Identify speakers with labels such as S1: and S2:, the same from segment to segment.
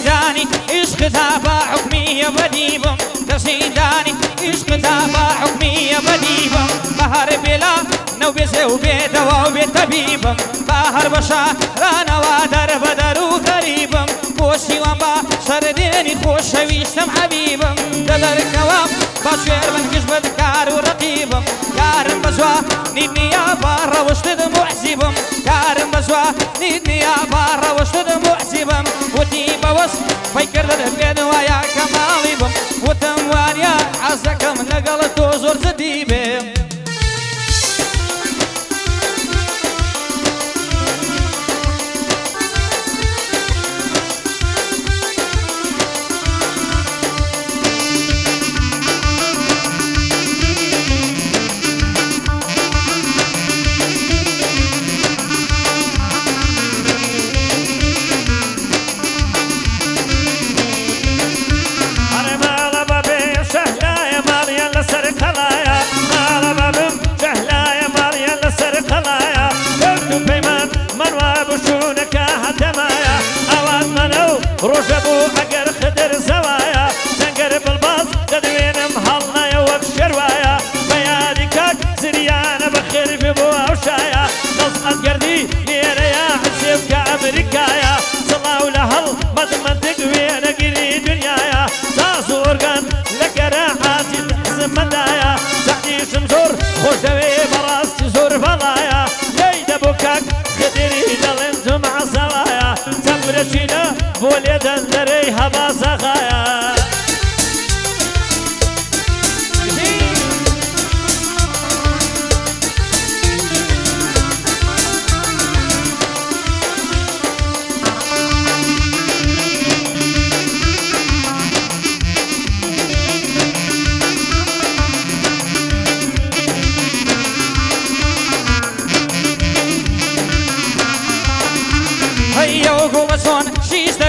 S1: دەسیدانی عشقتا بە حکمیە بەدیبم دەسیدانی عشقتا بە حکمیە بەدیبم بە هەر بێلا نەو بێزێ و بێتەوە و بێت تەبیبم بە هەر بە شارانەوە دەربەدەر و غەریبم بۆ سیوان بە سەردێنی خۆشەویستم حەبیبم دەدەرکەوە بە شوێر بنکش بەدکار و ڕەقیبم کارم بەزوا نیت نییە بە ڕەوشتت محسیبم کارم بەزوا نیت نییە بە ڕەوشتت محسیبم وتی بەوەست فەیکردە دەبێت وایە کەماڵی بم وتم وانە حەز دەکەم لەگەڵ تۆ زۆر جدی بێم
S2: ڕۆژەبوو ئەگەر خدر زەوایە سەنگەر بڵباز دەدوێنم هەڵنایە وەک شەروایە بە یادی کاک زریانە بەخێر ببوو ئەو شایە دەست گەردی لێرەیە حسێب کە ئەمریکایە سڵاو لە هەڵ مەدمەندێک وێنەگیری دنیایە ساز و ئۆرگان لە گەراحاتی زمەندایە سەحتیشم زۆر خۆش دەوێ بەڕاستی زۆر بەڵایە لێی دەبوو کاک خدری دەڵێن جمعە زەوایە چەمرەچینە بۆ لێدەن لەرەی هەبا زەغایە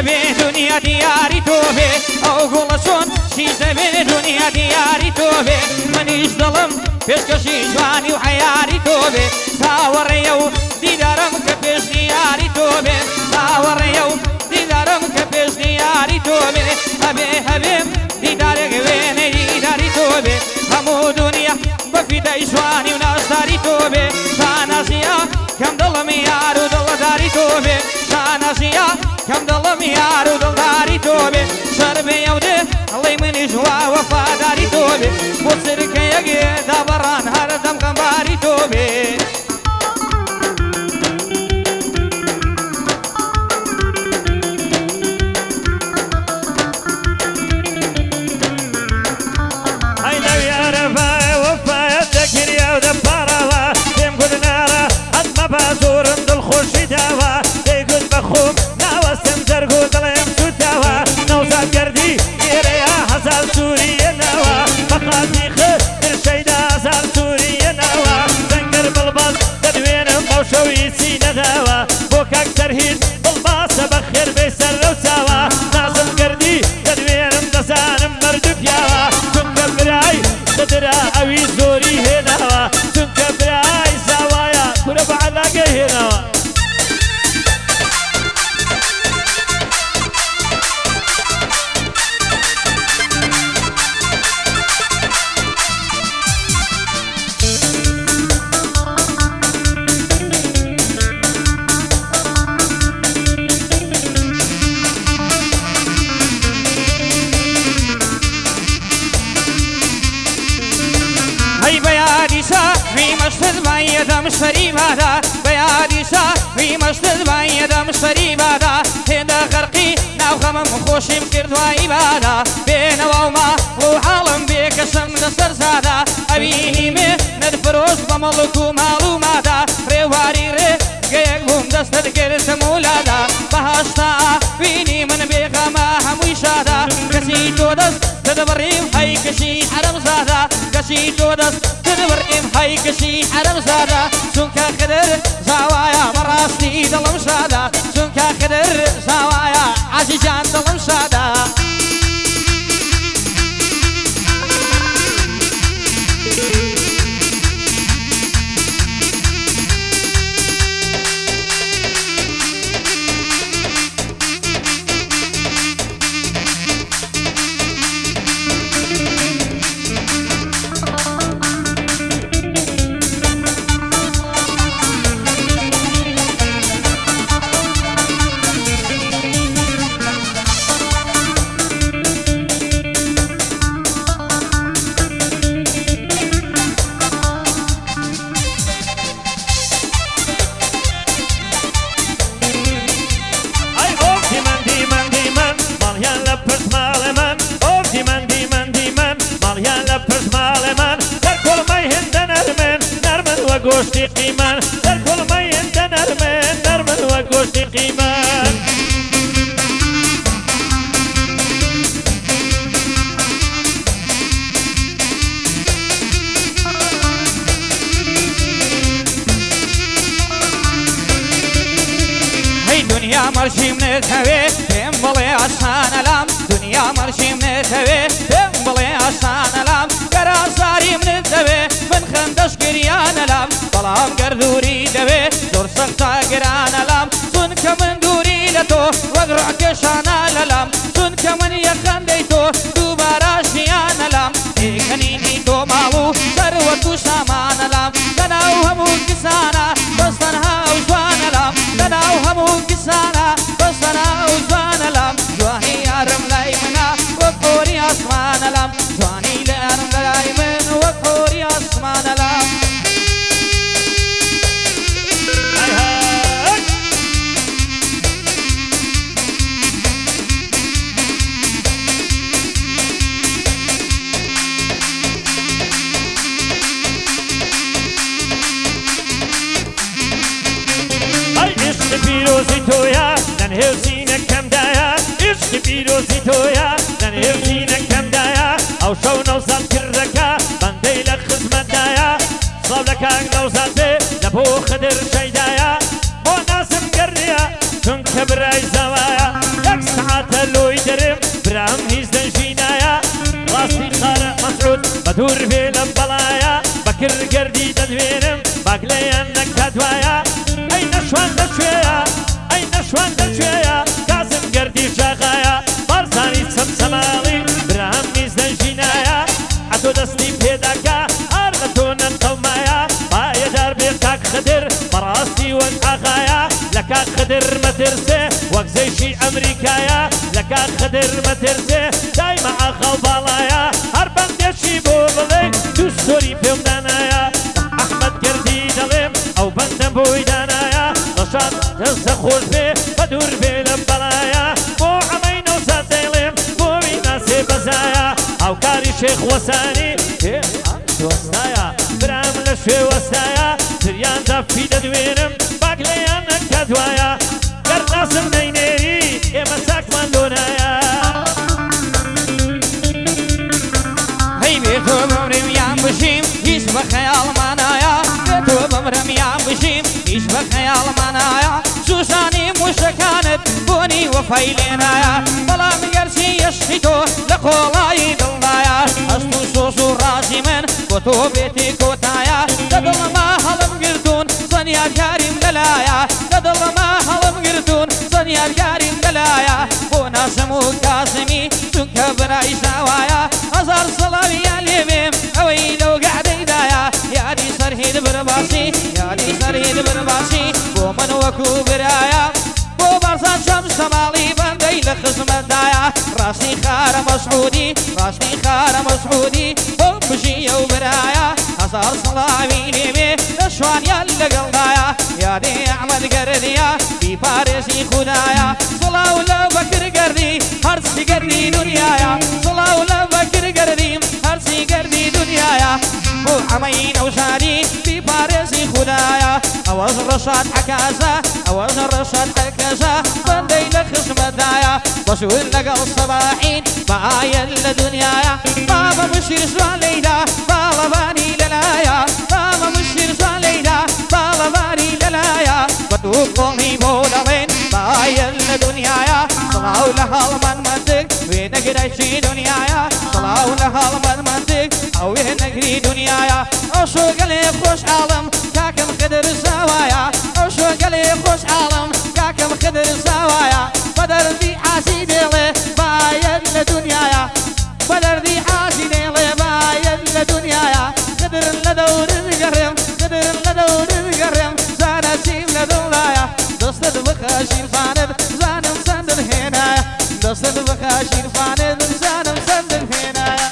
S1: دەبێ دنیا دیاری تۆ بێ ئەو گوڵە چۆن شیش دەبێ دنیا دیاری تۆ بێ منیش دڵم پێشکەشی جوانی و حەیاری تۆ بێ چاوەڕێیە و دیدارم کە پێش دیاری تۆ بێ چاوەڕێیە و دیدارم کە پێش دیاری تۆ بێ هەبێ هەبێم دیدارێک وێنەی دیداری تۆ بێ هەموو دنیا بەفیدەی جوانی و ناشداری تۆ بێ شانازیە کەم دڵم یار و دڵداری تۆ بێ شانازیە کەم دڵم یار و دڵداری تۆ بێ شەرمێ ئەو دێ هەڵی منیش وا وەفاداری تۆ بێ بۆ چرکەیەکێ دابەڕان هەردەم غەمباری تۆ بێ دم شریبادا بیادی شا وی مشتد بای دم شریبادا هنده خرقی ناو خمم خوشیم کرد وای بادا بین و ما و حالم بیکشم دستر زادا اوینی می ندفروش بملکو معلومادا ریواری ری گیگ بوم دستر کرد مولادا بهاشتا وینی من بیغما هموی شادا کسی تو دست تدبریم های کشی حرم زادا کسی تو دست تدبریم های کشی حرم زادا چونکه خدر زوایا براستی دلم شادا چونکه خدر زوایا عزیزان دلم شادا
S2: وەگۆشتی قیمان دەرکوڵمەیەندە نەرمن نەرمن وەگۆشتی قیمان
S1: دنیا مرشی منت هوی پیم بله آسان لام دنیا مرشی منت هوی پیم بله آسان لام گرازاری منت هوی من خندش گریان لام بلام گردوری دوی دور سختا گران لام سن که من دوری لتو وقرع کشان لام سن که من یخندی تو دوباره شیان لام ایکنینی تو ماو ثروت و سامان لام دناو همو کسانا بستنها و جوان لام دناو همو كسانا بصنا وزوان لام جواني يارم لايمنا وقوري اسمان لام جواني لارم لايمن وقوري اسمان لام
S2: پیروزی تویا ننهێزینە کەم دایە عشقی پیرۆزی تۆیە نەنهێزینە کەم دایە ئەو شەو نەوزان کردەکە بەندەی لە خزمەتدایە سڵاو لە کاک نەوزان بێ لە بۆ خدر شەیدایە بۆ ناسم گەڕیە چونکە برای زەوایە یەک سەعاتە لۆی دەرم برام هیچ دەنژینایە ڕاستی خارە مەسعود بە دوور بێ لە بەڵایە بەکرد گەردی دەدوێنم باگلەیان نەکاتوایە ئەی نەشوان دەشوێیە ئەی نەشوان دەشوێیە کازم گەردی شاغایە بارزانی سەمسەماڵی برام میز دەنژینایە ئەتۆ دەستی پێداکە هەر لە تۆ نەنقەڵمایە پایەدار بێ کاک خدر بەڕاستی وەک ئاغایە لە کاک خدر مەترسێ وەک زەیشی ئەمریکایە لە کاک خدر مەترسێ دایمە ئاخەڵ باڵایە هەر بەندێکی بۆ بڵێ دوو سۆری پێم دانایە ئەحمەد گەردی دەڵێم ئەو بەندەم بۆی دانایە ڕەشاد دەستە خۆش بێ بە دوور بێ لە بەڵایە بۆ ئەمەی نەوزاد دەیڵێم بۆمی ناسێ بەزایە هاوکاری شێخ وەسانی دۆستایە برام لە شوێ وەستایە زریان دەفی دەدوێنم باگ لەیان نەکە دوایە گەرداسم نەینێری ئێمە چاکمان لۆنایە
S1: هەی بێ تۆ بمرم یان بژیم هیچ بە خەیاڵمانایە بێ تۆ بمرم یان بژیم هیچ بە خەیاڵمانایە سوسانی موشەکانت بۆنی وەفای لێنایە بەڵام گەرچی یەشقی تۆ لە قۆڵایی دڵدایە هەست و سۆز و ڕازی من بۆ تۆ بێتی کۆتایە لە دڵەما هەڵم گرتوون زەنیارکاریم لەلایە لە دڵەما هەڵم گرتوون زەنیارکاریم لەلایە بۆ ناسم و کاسمی چونکە برای زاوایە هەزار سەڵاویان لێبێم ئەوەی لەو گەعدەیدایە یادی سەرهید برباسی یادی سەرهید برباسی بۆ من وەکو برایە بۆ بەرزان شەم سەماڵی بەندەی لە خزمەتدایە ڕاستی خارە مەسعودی ڕاستی خارە مەسعودی بۆ بژیە و برایە هەزار سەڵاوی لێبێ لە شوانیان لەگەڵدایە یادی ئەحمەد گەردیە بیپارێزی خودایە سڵاو لە بەکر گەردی هەرچی گەردی دنیایە سڵاو لە بەکر گەردیم هەرچی گەردی دنیایە بۆ ئەمەی نەوشادی بیپارێزی خودایە ئەوەش ڕەشاد حەکازە ئەوەش ڕەشاد حەکەزە بەندەی لە خزمەتدایە بەشور لەگەڵ سەباحین بەئایەت لە دنیایە بابە مشیر جوان لەیدا باڵەبانی لەلایە بابە مشیر جوان لەیدا باڵەبانی لەلایە بەدوو قۆڵی بۆ دەڵێن بەئایەت لە دنیایە سڵاو لە هەڵمەن منتق وێ نەگرایشی دنیایە سڵاو لە هەڵمەن منتق ئەو وێ نەگری دنیایە ئەو شۆگەلێ خۆشحاڵم کاکەم خدر زاوایە ئەو شۆگەلێ خۆشحاڵم کاکەم خدر زاوایە بەدەردی حاسی دێڵێ بەئایەت لە دنیایە بەدەردی حاسی دێڵێ بەئایەت لە دنیایە خدرن لە دەورت گەڕێم خدرن لە دەورت گەڕێم زانە چیم لە دڵایە دەستت بخە شیرفانت زانم چەندت هێنایە دەستت بخە شیرفانت زانم چەندت هێنایە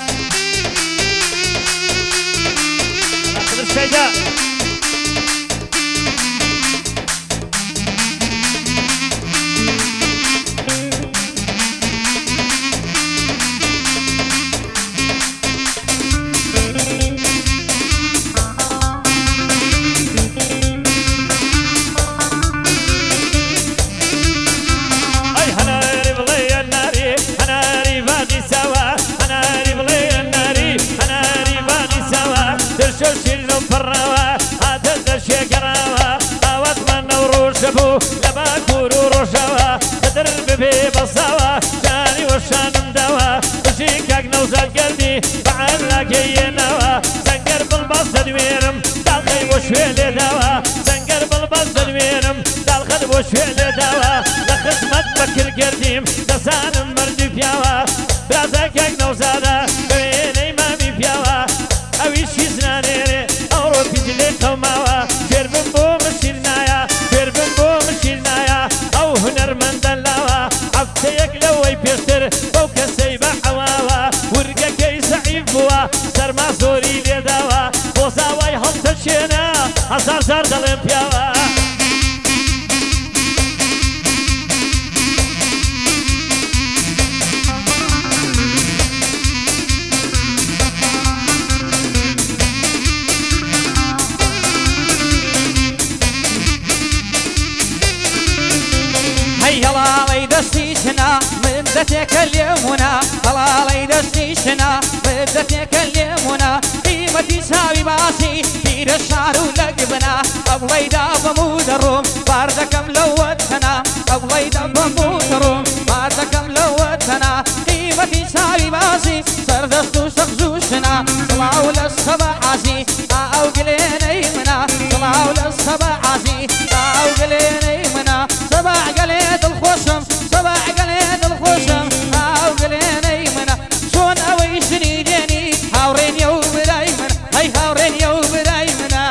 S2: شەیدا شیرن و پڕەوە هاتە دەرشێگەڕاوە ئاوات من نەوڕۆژە بوو لە باکوور و ڕۆژەوە قدر ببێ بەساوە شانی وەشانم داوە بژی کاک نەوزاد گەردی بەعال لاگەیەنەوە زەنگەر بڵباس دەدوێنم داڵخەی بۆ شوێ لێداوە زەنگەر بڵباس دەدوێنم داڵخەت بۆ شوێ لێداوە لە خزمەت بەکر گەردیم دەزانم مردی پیاوە برازە کاک نەوزادە بوێنەی مامی پیاوە ئەویشی زنانێرێ ئەوڕۆ پیجلێ قەوماوە فێر بم بۆ مشیر نایە فێر بم بۆ مشیر نایە ئەو هونەرمەندە لاوە هەفتەیەک لەوەی پێشتر بەو کەسەی بە حەواوە ورگەکەی زەعیف بووە سەرما زۆری لێداوە بۆ زاوای هەڵتەشێنە هەزار زار دەڵێن پیاوە
S1: هەڵاڵەی دەستی شنا من دەتێکە لێمونە هەڵاڵەی دەستی شنا من دەتێکە لێمونە قیمەتی چاوی باسی پیرە شار و لەگبنا ئەوڵەیدا بەمو دەڕۆم بار دەکەم لەوەتەنا ئەوڵەیدا بەمو دەڕۆم بار دەکەم لەوەتەنا قیمەتی چاوی باسی سەردەست و سەخز و شنا سڵاو لە سەبە عازی ئەو گلێنەی منە سڵاو لە سەبە عازی ئەو گلێنەی منە سەبە گەلێ دڵخۆشم سەبە گەلێ دڵخۆشم ئەو گلێنەی منە چۆن ئەوەی شنی دێنی هاوڕێنیە و برای من هەی هاوڕێنیە و برای منە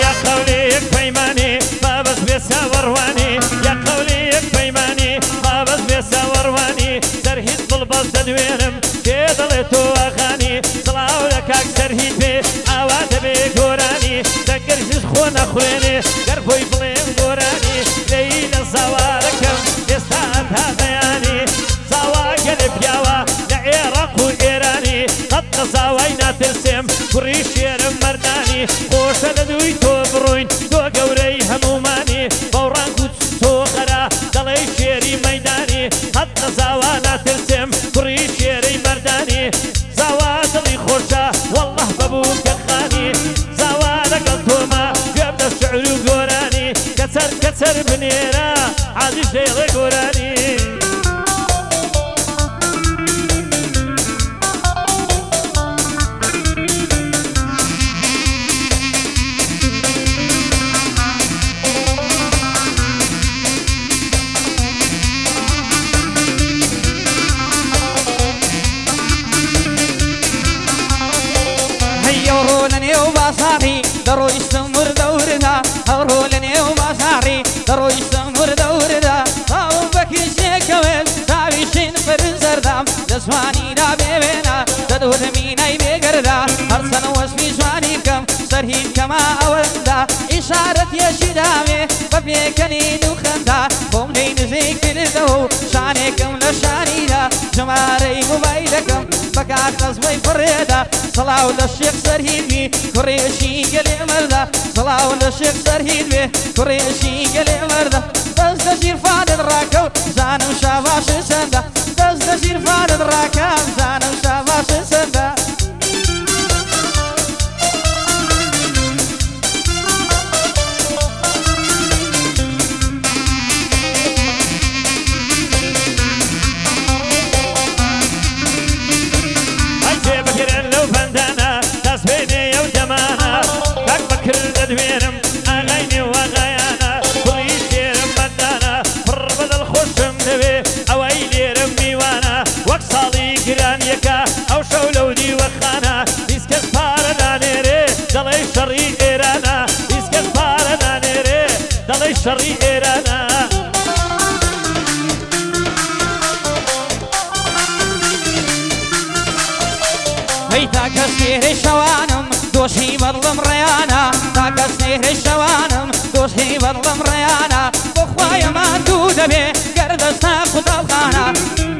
S2: یا قەولەیەک پەیمانی بابەس بێ ساوەڕوانی یا قەولەیەک پەیمانی بابەس بێ ساوەڕوانی سەرهیت بڵبەس دەدوێنم کێ دەڵێ تۆ ئاخانی سڵاو لە کاک سەرهیت بێ ئاوا دەبێ گۆرانی دەگەرژش خۆ نەخوێنێ گەر بۆی بڵێم گۆرانی لێی لە ساوارەکەم ئێستا تا بەیانی ساوا گەلێ پیاوە لە عێراق و ئێرانی قەت قەزاوای ناترسێم کوڕی شێرم مەردانی خۆشە لە دووی تۆ بڕۆین تۆ گەورەی هەمومانی بەو ڕنگ و تۆ خەرا دەڵێ شێری مەیدانی قەت قەزاوا ناترسێم کوڕی شێرەی مەردانی زاوا دڵی خۆشە وەڵڵەه بەبوو کەخانی زاوا لەگەڵ تۆمە گوێم لە شعر و گۆرانی کەچەر کەچەر بنێرە عادیش دەیڵێ گۆرانی
S1: دەڕۆیستم وردە وردا هەوڕۆ لە نێو بازاڕی دەڕۆیستم وردە وردا باوم بەکیشێکەوێت تاویشین فرن زەردام لە جوانیدا بێوێنە دەدوتمینەی بێگەردا هەرچەنە وەسمی جوانی بکەم سەرهیم کەما ئەوەندا ئیشارەت یەشی دامێ بە پێکەنین و خەندا بۆم لەی نزیک کردەوە و شانێکم لە شانیدا ژمارەی موبایلەکەم بەکات دەزبەی فڕێدا سڵاو لە شێخ سەرهیدوی کوڕێشی گەلێ مەردە سڵاو لە شێخ سەرهیدوێ کوڕێشی گەلێ مەردە دەست لە ژیرفانت ڕاکەوت زانم شاباشە چەندە دەست لە ژیرفانت ڕاکەم زانم شاباشە چەندە
S2: دەدوێنم ئاغای نێوەغایانە کوڕی شێرم بەندانە پڕ بەدڵ خۆشم دەوێ ئەوەی لێرم میوانە وەک ساڵی گرانیەکە ئەو شەو لەو دیوەخانە هیچ کەس پارە نانێرێ دەڵێ شەڕی ئێرانە هیچ کەس پارە نانێرێ دەڵێ شەڕی ئێرانە
S1: هەی تا کەس نێرەی شەوانم دۆشی بەدڵم ڕێیانە تا کەس نێرەی شەوانم دۆشی بەدڵم ڕێیانە بۆ خوایەمان دوو دەبێ گەر دەستا قوتابخانە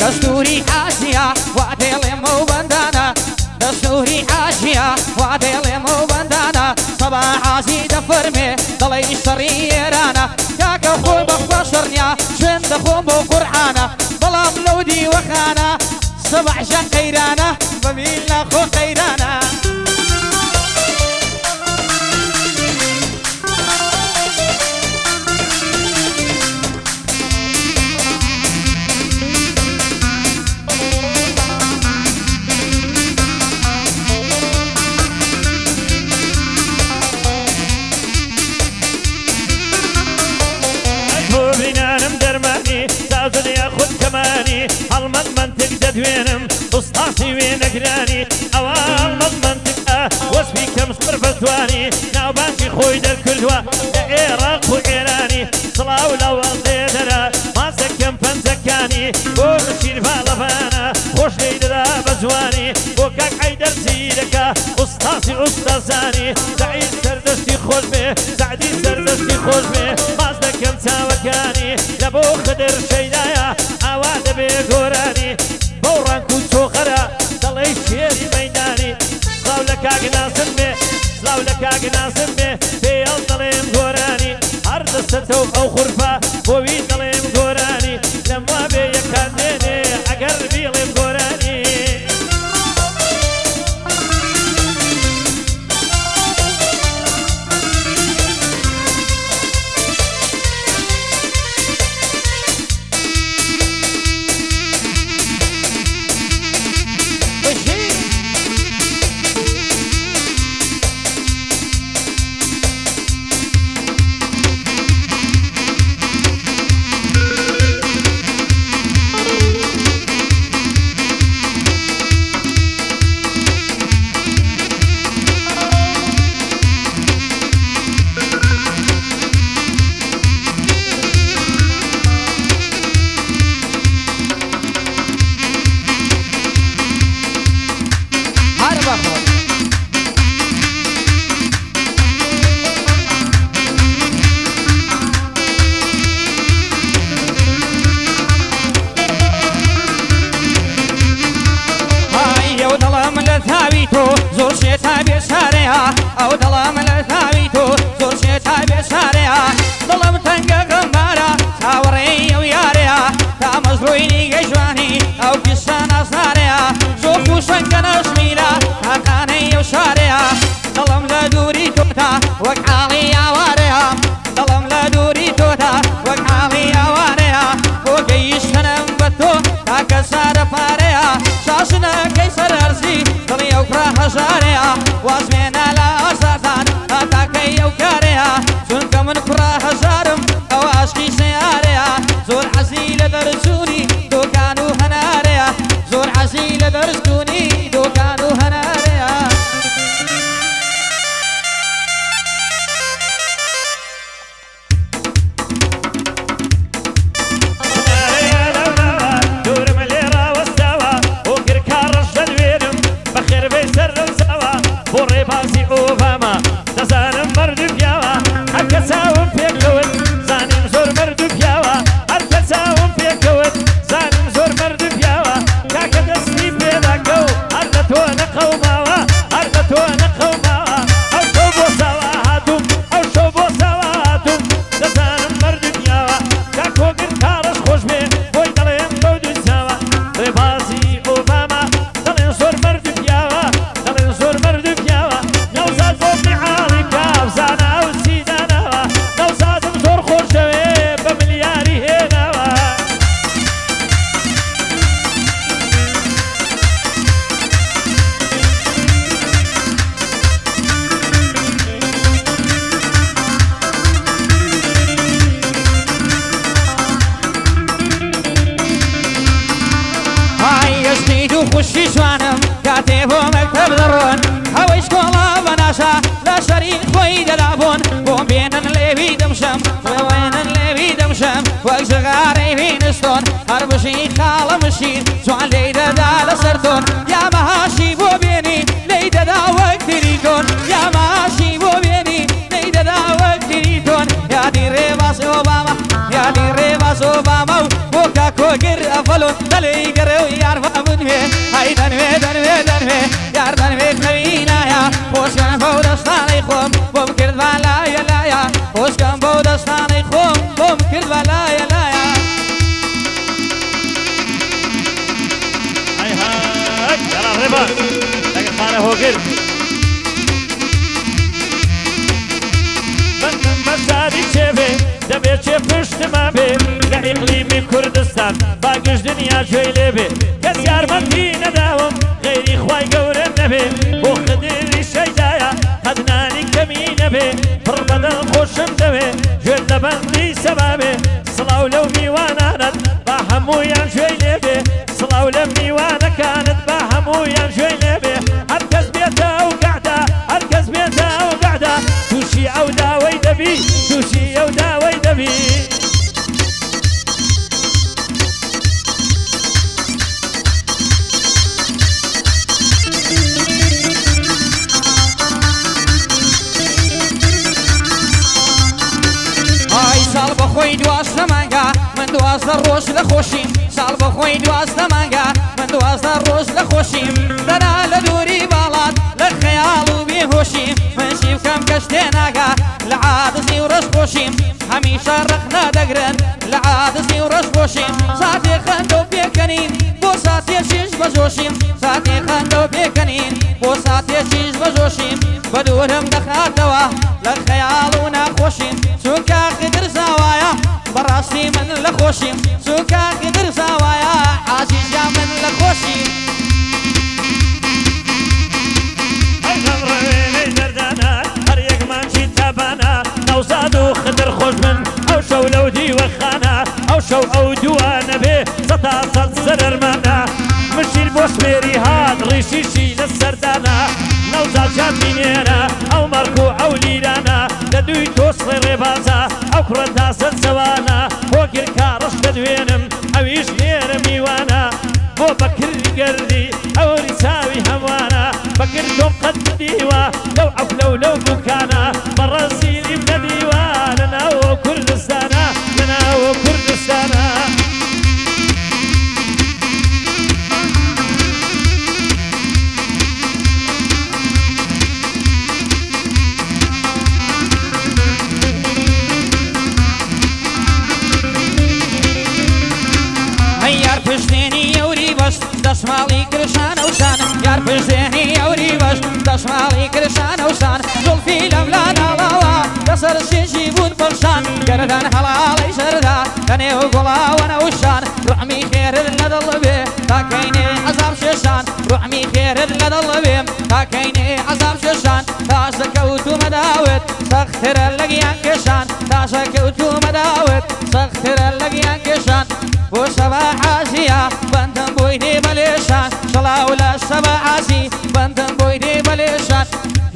S1: دەستوری ئاسیا وا دێڵێمە و بەندانە دەستوری ئاسیا وا دێڵێمە و بەندانە سەبا عازی دەفەرمێ دڵی شەڕیێرانە کاکە خۆ بەخوا شەڕنیا شوێن دەخۆم بۆ قورعانە بەڵام لەو دیوەخانە سەبعشە قەیرانە بەمیل ناخۆ قەیرانە
S2: هەڵمەند منتق دەدوێنم ئوستاسی وێنەگرانی ئەوە هەڵمەند منتقە وەسپی کەم سپڕ بەتوانی ناوبانکی خۆی دەرکردووە لە عێراق و ئێرانی سڵاو لەوەڵ دێدەرە ماسەکەم پەنجەکانی بۆ نەشیر باڵەبانە خۆش لێی دەدا بە جوانی بۆ کاک حەیدەر زیرەکە ئوستاسی ئوستازانی سەعید سەردەستی خۆش بێ سەعدی سەردەستی خۆش بێ ماس دەکەم چاوەکانی لە بۆ خدر شەیدایە ئاوا دەبێ گۆرانی بەو ڕانک و چۆخەرە دەڵێ شێری مەیدانی سڵاو لە کاگناسم بێ سڵاو لە کاگناسم بێ پێڵ دەڵێم گۆرانی هەر دەستەتەوە ئەو خورفە بۆوی دەڵێم گۆرانی لەم وا بێ یەکان دێنێ ئەگەر بیڵێم گۆرانی زۆر شێتا بێشارەیە ئەو دڵم لە تاوی تۆ زۆر شێتا بێشارەیە دڵم تەنگە غەمبارە چاوەڕێی ئەو یارەیە تا مەزڕۆی نیگەی جوانی ئەو پیشە ناسنارەیە زۆر خوشەنگە نەشمیرە تاقانەی ئەو شارەیە دڵم لە دووری تۆتا وەک حاڵی ئاوارەیە دڵم لە دووری تۆتا وەک حاڵی ئاوارەیە بۆ گەیشتنم بە تۆ تاکە سارە پارەیە شاشنەکەی سەر هەرزی دڵی ئەو کرا هەژارەیە وازمێنە لە ئازادان هەتاکەی ئەو کارەیە چونکە من کوڕا هەژارم ئەو عاشقی سیارەیە زۆر حەزی لە دەرچوونی دۆکان و هەنارەیە زۆر حەزی لە دەرچوونی دۆکان و هەنارەیە ڕێبازی ئۆباما دەزانم مەرد و پیاوە هەرکە چاوم پێکەوت زانیم زۆر مەرد و پیاوە هەرکە چاوم پێکەوت زانیم زۆر مەرد و پیاوە کاکە دەستی پێداکە و هەر لە تۆ نەقەوماوە هەر لە تۆ نەقەوماوە ئەو شەو بۆ ساوا هاتووم ئەو شەو بۆ ساوا هاتووم دەزانم مەرد و پیاوە کاکۆگر کارەش خۆش بێ بۆی دەڵێم بەو دوو چاوە ڕێبازی ئۆباما دەڵێن زۆر مەرد و پیاوە دەڵێن زۆر مەرد و پیاوە نەوزاد بۆ میعاڵی کابزانە ئەو سیدانەوە نەوزادم زۆر خۆشەوێ بە ملیاری هێناوە
S1: هەستی و خوشی جوانم کاتێ بۆ مەکتەب دەڕۆن ئەوەی شکۆڵا بەناشا لە شەری خۆی دەدابوون بۆم بێنن لێوی دەمشەم وێنن لێوی دەمشەم وەک ژغارەی بینستۆن هەر بژی خاڵە مشیر جوان لێی دەدا لەسەر تۆن یا مەهاشی بۆ بێنی لێی دەدا وەک تریتۆن یا مەهاشی بۆ بێنی لێی دەدا وەک تریتۆن یادی ڕێباز ئۆباما یادی ڕێباز ئۆباما و بۆ کاکۆگر ئەڤەلۆن دەلێی گەڕێ و یار بەمنوێ هەی دەنوێ دەنوێ دەنوێ یار دەنوێت نەوینایە خۆشیان بەو دەستانەی خۆم بۆم کردوان لایە لایە بۆ
S2: عامر بندم بەشاری چێبێ دەبێت چێ پشتما بێ لە ئیقلیمی کوردستان باگشت دنیا گوێی لێبێ کەس یارمەندی نەداوم غەیری خوای گەورە نەبێ بۆ خدری شەیدایە قەدنانی کەمی نەبێ پڕ بەدڵ خۆشم دەوێ گوێت لە بەندی سەبابێ سڵاو لەو میوانانت با هەموویان گوێی لێبێ سڵاو لە میوانەکانت با هەموویان گوێی لێبێ هەر کەس بێتە ئەو گەعدا هەر کەس بێتە ئەو گەعدا تووشی ئەو داوەی دەبی تووشی ئەو داوەی دەبی
S1: ساڵ بەخۆی دوازدە مانگا من 12 ڕۆژ لە خۆشیم ساڵ بەخۆی 12 مانگا من 12 ڕۆژ لە خۆشیم دەنا لە دووری باڵات لە خەیاڵ و بێهۆشیم منشی بکەم کە شتێ ناگا لە عادزی و ڕەش خۆشیم هەمیشە ڕق نادەگرن لە عادزی و ڕەش خۆشیم ساتێ خەندە و پێکەنین بۆ ساتێکیش بەجۆشیم ساتێ خەندە و پێکەنین بۆ ساتێکیش بەجۆشیم بە دوورم دەخاتەوە لە خەیاڵ و ناخۆشیم چونکە خدر زاوایە بەڕاستی من لە خۆشیم چونکە خدر زاوایە عاجیزیا من لە خۆشیم
S2: هەر یەکمانچی تابانە نەوزاد و خدر خۆش من ئەو شەو لەو دیوەخانە ئەو شەو ئەو دوانە بێ سەتا سەد زەرمانە مشیر بۆ سوێری هات ڕیشیشی لە سەردانە نەوزاد جان بینێرە ئەو مەرگ و ئەو لیرانە لە دوی تۆسڵی ڕێبازە ئەو کوڕە تاسەد زەوانە بۆ گرکارەش دەدوێنم ئەویش نێرە میوانە بۆ بەکردی گەردی ئەو ریساوی هەموانە بەکرد تۆم قەت بدیوە لەو عەفلە و لەو دوکانە بەڕەزیلیم نەدیوە لەناوە کوردستانە لەناوە کوردستانە
S1: دەسماڵی کرشانە وشان یار پشتێنی ئەوری بەش دەسماڵی کرشانە وشان زولفی لەم لا ناڵاوە لەسەر شێژی بوون پەرشان گەردان هەڵاڵی شەردا کەنێو گوڵاوەنە وشان ڕحمی خێرت لەدڵ بێ تاکەینێ عەزاب شێشان ڕحمی خێرت لەدڵ بێ تاکەینێ عەزاب شێشان تاشە کەوتومە داوت سەخترە لەگیان کێشان تاشە کەوتومە داوت سەخترە لەگیان کێشان بۆ شەبە عازیە بەندم بۆی دێ بەلێشان شەڵاو لە شەبە عازی بەندم بۆی دێ بەلێشان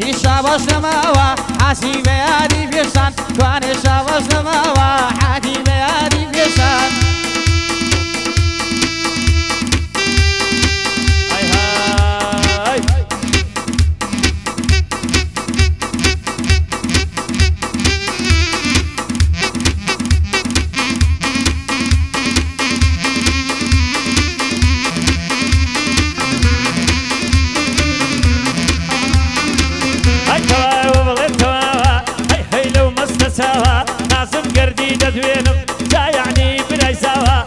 S1: هیچ شابەش نەماوە عازی بە یادی پێشان توانێ شابەش نەماوە عادی بە یادی پێشان
S2: نازم گردی دەدوێنم جا یعنی برایزاوە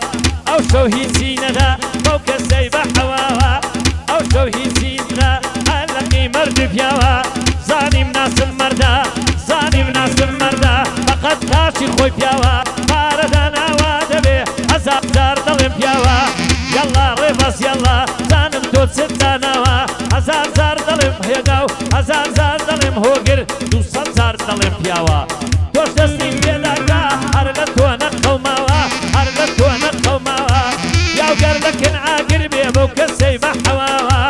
S2: ئەو شەو هیچی نەدا بەو کەسەی بە حەواوە ئەو شەو هیچی ندا هەلقی مەرد پیاوە زانیم ناسم مەردا زانیم ناسم مەردا فەقەت تاشی خۆی پیاوە پارەدا ناوا دەبێ هەزار جار دەڵێم پیاوە یەڵا ڕێبەس یەڵا زانم تۆ چت داناوە هەزار جار دەڵێم هێدا و هەزار جار دەڵێم هۆگر 200 جار دەڵێم پیاوە تۆش دەستی پێداکا هەر لە تۆ نەقەوماوە هەر لە تۆ نەقەوماوە یاوگەر دەکەن ئاگر بێ بەو کەسەی بە حەواوە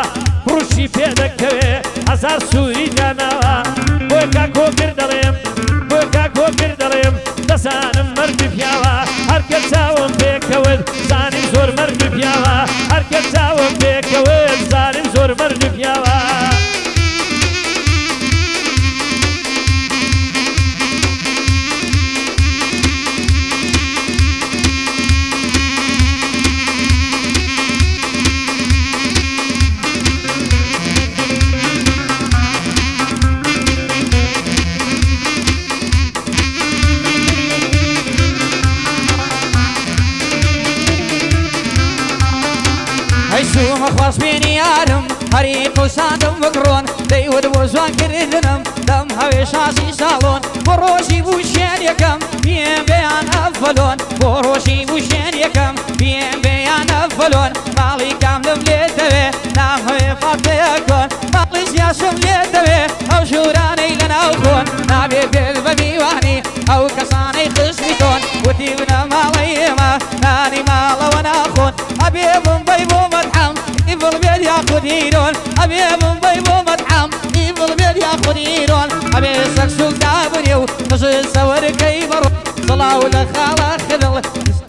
S2: ڕوشی پێدەکەوێ هەزار سووری داناوە بۆی کاکۆگر دەڵێم بۆی کاکۆگر دەڵێم دەزانم مەرد پیاوە هەرکە چاوم پێکەوت زانیم زۆر مەرد پیاوە هەرکە چاوم پێکەوت زانیم زۆر مەرد پیاوە
S1: سومە خواست بێنی یارم هەری قوساندم بگڕۆن دەیوت بۆ جوانکردنم دەم هەوێ شاسی ساڵۆن بۆ ڕۆژی بوو شێن یەکەم پێم بێیان ئەڤەلۆن بۆ ڕۆژی بوو شێن یەکەم پێم بێیان ئەڤەلۆن ماڵی کاملم لێ دەوێ نام هەوێ فاتەیەکۆن ماڵی زیاشم لێ دەوێ ئەو ژوورانەی لەناو خۆن نابێ بێت بە میوانی ئەو کەسانەی خشمی تۆن وتی بنە ماڵی ئێمە نانی ماڵەوە ناخۆن ئەبێ بمبەی بۆ مەدحەم ئیڤڵ بێت یاخودیرۆن ئەبێ بمبەی بۆ مەدحەم ئیڤڵ بێت یاخودیرۆن ئەبێ سەکسوک دابنێ و قژت سەوەرەکەی بەڕۆ سڵاو لە خاڵە خدڵ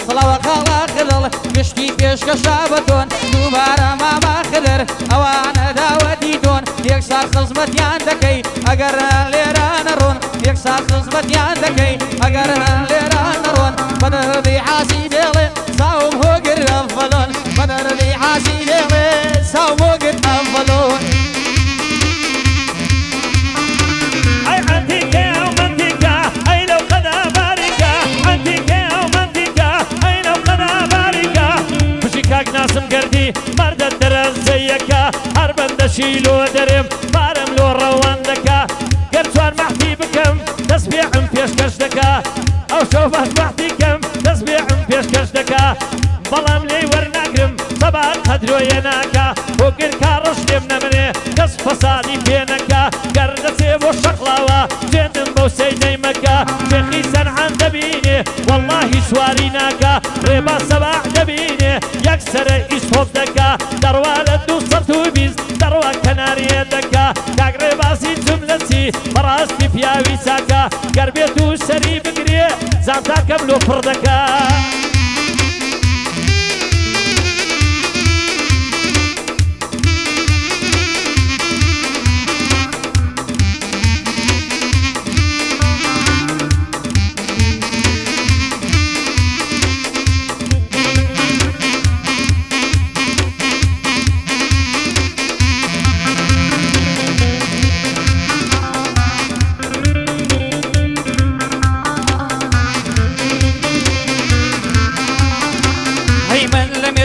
S1: سڵاوە خاڵە خدڵ گشتی پێشکەشا بەتۆن دووبارە ماما خدر ئەوانە داوەتی تۆن یەکسار خزمەتیان دەکەی ئەگەر لێرە نەڕۆن یەکسار خزمەتیان دەکەی ئەگەر لێرە نەڕۆن بەدەردی حاسی دێڵێ ساوم هۆگر ئەڤەلۆن بەدەردی حاسی دێڵێ ساوم هۆگر ئەڤەلۆن
S2: ناسم گردی مردە دەرەزەیەکە هەر بەندەشی لۆ دەرێم پارەم لۆ ڕەوان دەکا گەر چوار مەحتی بکەم دەست بێعم پێشکەش دەکا ئەو شەو باش مەحتی کەم دەست بێعم پێشکەش دەکا بەڵام لێی وەرناگرم سەبات هەدرۆیە ناکا هۆگر کاڕەش لێم نەمنێ کەس فەسادی پێ نەکا گەر دەچێ بۆ شەقڵاوە جێندم بەو سەیدەی مەکە شێخی سەنعان دەبینێ وەڵڵاهی سواری ناکا ڕێبا سەباح دەبینێ یەکسەرە ئیسۆب دەکا دەڕوا لە 220 دەڕوا کەناریە دەکا کاک ڕێباسی جملەچی بەڕاستی پیاوی چاکە گەر بێت و سەری بگرێ زانتاکەم لۆ پڕ دەکا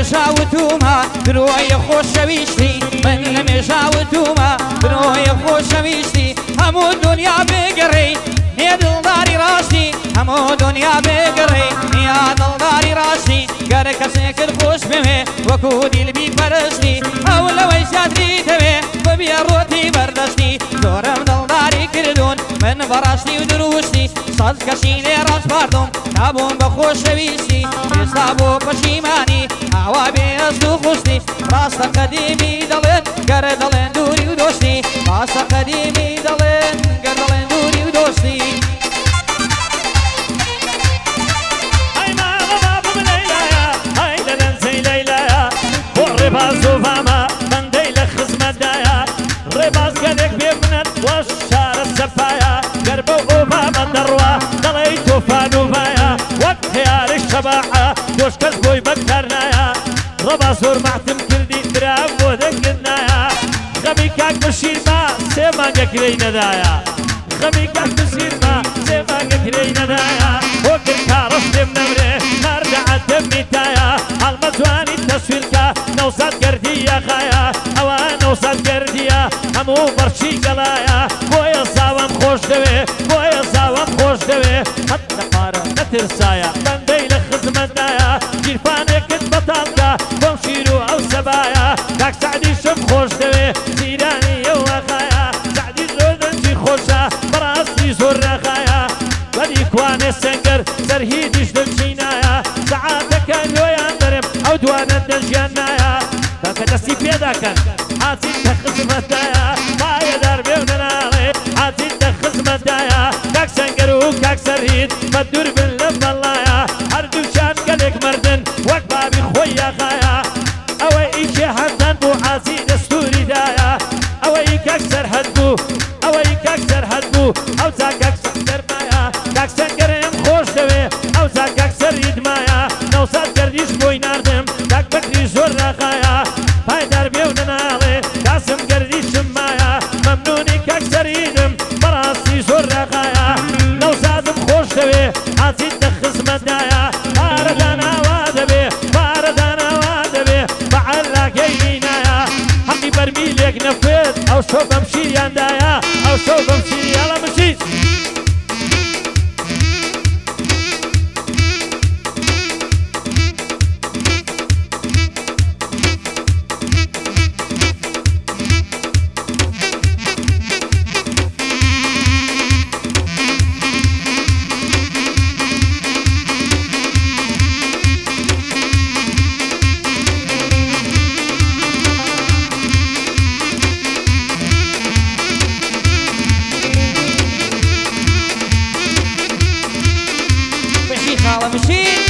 S1: مێژاوتومە برۆیە خۆشەویستی من لە مێژاوتومە برۆیە خۆشەویستی هەموو دنیا بگەڕێی نێ دڵداری ڕاستی هەموو دنیا بگەڕێی یا دڵداری ڕاستی گەرە کەسێکت خۆش بوێ وەکو دیلبی پەرستی ئەو لەوەی زیاتری دەوێ بەبێ ڕۆتی بەردەستی زۆرم دڵداری کردوون من بەڕاستی و دروستی سەد کەسی لێ ڕاست پاردم نابووم بە خۆشەویستی ئێستا بۆ پەشیمانی ئاوا بێست و خوستی ڕاستە قەدیمی دەڵێن گەرە دەڵێن دووری و دۆستی ڕاستە قەدیمی دەڵێن گەر دەڵێن دووری و دۆستی
S2: ڕێباز و فامە بەندەی لە خزمەتدایە ڕێباز گەلێک بێ منەت وەش شارە سەپایە گەر بە ئۆبامە دەڕوا دەڵێی تۆفان و ڤایە وەک خیارش شەباحە دۆشکەس بۆی بەکار نایە ڕێباز زۆر مەحتم کردی برام بۆ دەنگردنایە خەمی کاک بەشیرما سێ مانگە کرێی نەدایە خەمی کاک بەشیرما سێ مانگە کرێی نەدایە هۆگر کاڕەش لێم نەمرێ مەردەعەت دەمیتایە هەڵمە جوانی تەسویرکە نەوسەد گەردیە خایە ئەوە نەوسەد گەردیە هەموو بەرچی گەڵایە بۆیە زاوەم خۆش دەوێ بۆیە زاوەم خۆش دەوێ هەت نەپارە نەترسایە بەندەی لە خزمەتدایە گیرفانێکت بەتاڵکە بۆم شیر و ئەو سەبایە کاک سەعدیشم خۆش دەوێ جیرانی ئەوە خایە سەعدی زۆر دەنجی خۆشە بەڕاستی زۆر نەخایە وەلی کوانێ سەنگەر سەرهیدیش دەنجینایە سەعاتەکە لۆیان دەرێم ئەو دوانە دەژیان نایە کە دەستی پێداکەن حاجیت لە خزمەتدایە پایەدار بێ و نەناڵێ حاجیت لە خزمەتدایە کاک سەنگەر و کاک سەرهید بە دوور بن لە بەڵایە هەردووچیان گەلێک مردن وەک بابی خۆی یاخایە ئەوەی ئیکێ هەندان بوو حاجی دەستوریدایە ئەوەی کاک سەرهەد بوو ئەوەی کاک سەرهەد بوو ئەو جا کاک سەنگەرمایە کاک سەنگەرم خۆش دەوێ ئەو جا کاک سەرهیدمایە نەوسەد گەردیش بۆی ناردم کاک بەکری زۆر ناخایە پایدار بێ و نەناڵێ کاسم گەردیشم مایە مەمنونی کاک سەرهیدم بەڕاستی زۆر ناخایە نەوسادم خۆش دەوێ
S1: مناڵە مشین